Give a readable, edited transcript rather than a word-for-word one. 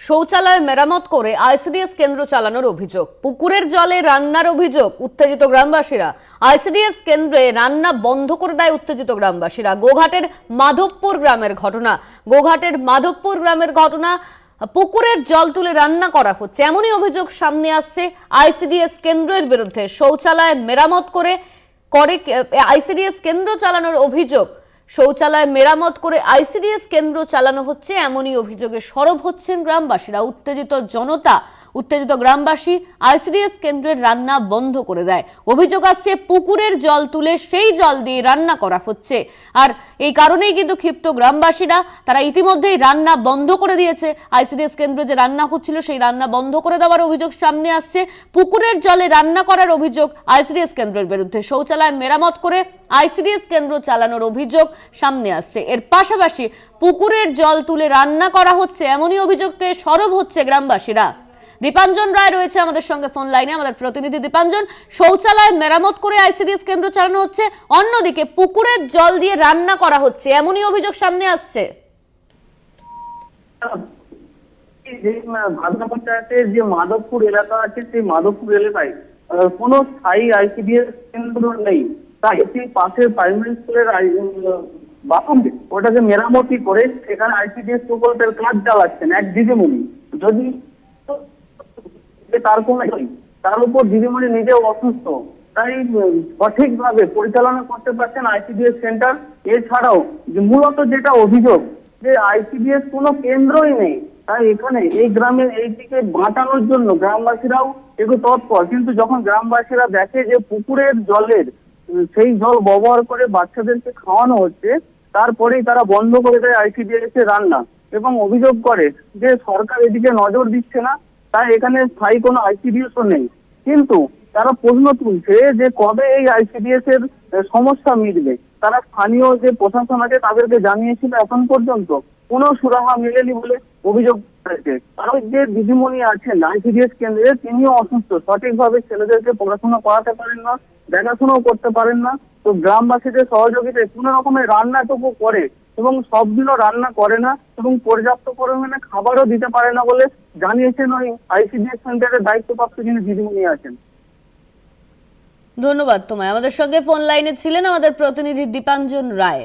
শৌচালয় মেরামত করে আইসিডিএস কেন্দ্র চালানোর অভিযোগ। পুকুরের জলে রান্নার অভিযোগ, উত্তেজিত গ্রামবাসীরা। আইসিডিএস কেন্দ্রে রান্না বন্ধ করে দেয় উত্তেজিত গ্রামবাসীরা। গোঘাটের মাধবপুর গ্রামের ঘটনা। পুকুরের জল তুলে রান্না করা হচ্ছে, এমনই অভিযোগ সামনে আসছে আইসিডিএস কেন্দ্রের বিরুদ্ধে। শৌচালয় মেরামত করে আইসিডিএস কেন্দ্র চালানোর অভিযোগ। শৌচালয় মেরামত করে আইসিডিএস কেন্দ্র চালানো হচ্ছে, এমনই অভিযোগে সরব হচ্ছেন গ্রামবাসীরা। উত্তেজিত গ্রামবাসী আইসিডিএস কেন্দ্রের রান্না বন্ধ করে দেয়। অভিযোগ আসছে পুকুরের জল তুলে সেই জল দিয়ে রান্না করা হচ্ছে, আর এই কারণেই কিন্তু ক্ষিপ্ত গ্রামবাসীরা। তারা ইতিমধ্যেই রান্না বন্ধ করে দিয়েছে। আইসিডিএস কেন্দ্রে যে রান্না হচ্ছিল সেই রান্না বন্ধ করে দেওয়ার অভিযোগ সামনে আসছে। পুকুরের জলে রান্না করার অভিযোগ আইসিডিএস কেন্দ্রের বিরুদ্ধে। শৌচালয় মেরামত করে আইসিডিএস কেন্দ্র চালানোর অভিযোগ সামনে আসছে। এর পাশাপাশি পুকুরের জল তুলে রান্না করা হচ্ছে, এমনই অভিযোগকে সরব হচ্ছে গ্রামবাসীরা। দীপাঞ্জন রায় রয়েছে আমাদের সঙ্গে ফোন লাইনে, আমাদের প্রতিনিধি দীপাঞ্জন। শৌচালয় মেরামত করে আইসিডিএস কেন্দ্র চালানো হচ্ছে, অন্যদিকে পুকুরের জল দিয়ে রান্না করা হচ্ছে, এমনই অভিযোগ সামনে আসছে। ভাগনা পঞ্চায়েতের যে মাধবপুর এলাকা আছে, সেই মাধবপুর এলাকায় কোনো স্থায়ী আইসিডিএস কেন্দ্র নেই। তাই সেই পাশের প্রাইমারি স্কুলের বাথরুম ওটাকে মেরামতি করে সেখানে আইসিডিএস প্রকল্পের কাজ চালাচ্ছেন এক দিদিমণি। যদি তার কোনো তার উপর দিদিমণি নিজেও অসুস্থ, তাই সঠিকভাবে পরিচালনা করতে পারছেন আইসিডিএস সেন্টার। এছাড়াও মূলত যেটা অভিযোগ যে আইসিডিএস কোনো কেন্দ্রই নেই, তাই এখানে এই গ্রামের এইদিকে বাঁচানোর জন্য গ্রামবাসীরাও একটু তৎপর। কিন্তু যখন গ্রামবাসীরা দেখে যে পুকুরের জলের সেই জল ব্যবহার করে বাচ্চাদেরকে খাওয়ানো হচ্ছে, তারপরেই তারা বন্ধ করে দেয় আইসিডিএস এর রান্না এবং অভিযোগ করে যে সরকার এদিকে নজর দিচ্ছে না, তাই এখানে স্থায়ী কোনো আইসিডিএস ও নেই। কিন্তু তারা প্রশ্ন তুলছে যে কবে এই আইসিডিএস এর সমস্যা মিটবে। তারা স্থানীয় যে প্রশাসন আছে তাদেরকে জানিয়েছিল, এখন পর্যন্ত কোনো সুরাহা মেলেনি বলে অভিযোগ করেছে। কারণ যে দিদিমণি আছেন আইসিডিএস কেন্দ্রে, তিনিও অসুস্থ, সঠিকভাবে ছেলেদেরকে পড়াশোনা করাতে পারেন না, দেখাশোনাও করতে পারেন না। তো গ্রামবাসীদের সহযোগিতায় কোনো রকমের রান্নাটুকু করে এবং সবগুলো রান্না করে না এবং পর্যাপ্ত পরিমাণে খাবারও দিতে পারে না বলে জানিয়েছেন ওই আইসিডিএস সেন্টারের দায়িত্বপ্রাপ্ত যিনি দিদিমণি আছেন। ধন্যবাদ তোমায়। আমাদের সঙ্গে ফোন লাইনে ছিলেন আমাদের প্রতিনিধি দীপাঞ্জন রায়।